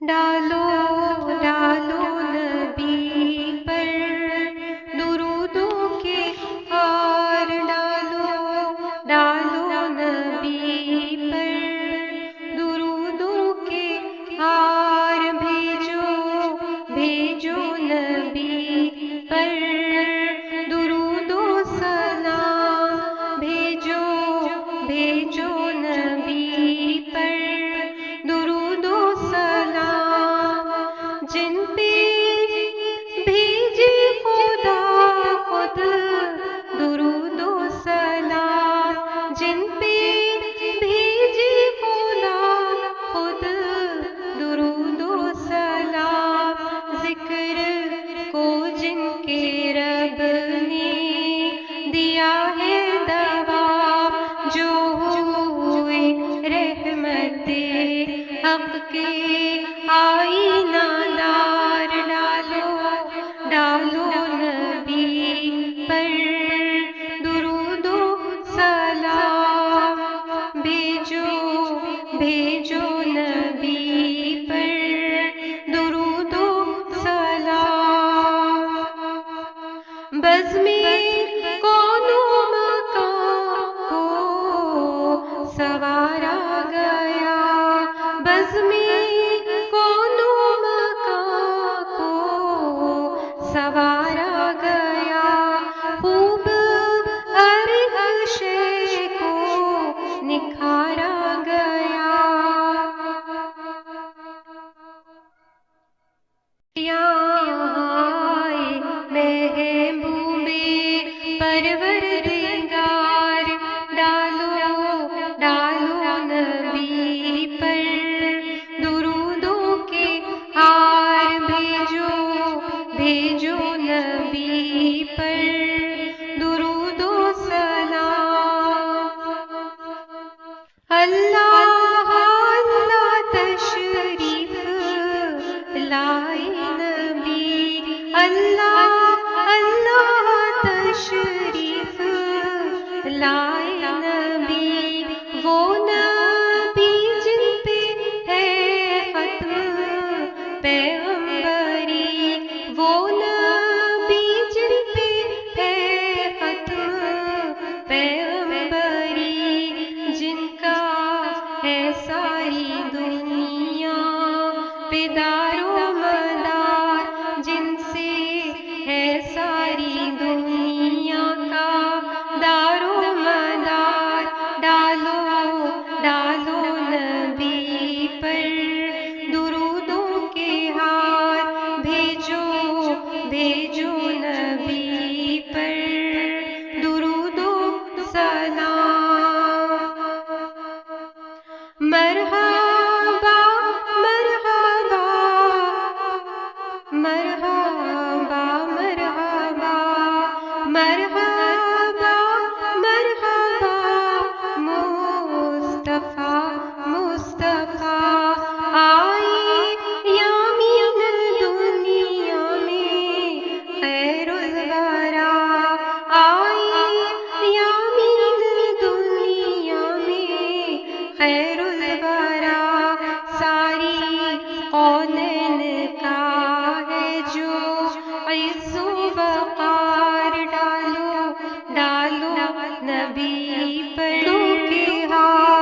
ڈالو ڈالو نبی پر درودوں کے ہار، ڈالو ڈالو نبی پر درودوں کے ہار، بھیجو بھیجو نبی پر درود و سلام، بھیجو بھیجو نبی پر درود و سلام، جن پہ بھیجے خدا خود درود و سلام، جن پہ بھیجے خدا خود درود و سلام، ذکر کو جن کے رب نے دیا ہے دوا، جو ہوئے رحمت حق کے آئینہ دار، ڈالو ڈالو نبی پر درود و سلام، بھیجو بھیجو نبی پر درود و سلام، بزم کون و مکان کو سوارا گیا، بزم کون و مکان کو سوارا گیا، خوب ہر ایک شے کو نکھارا گیا،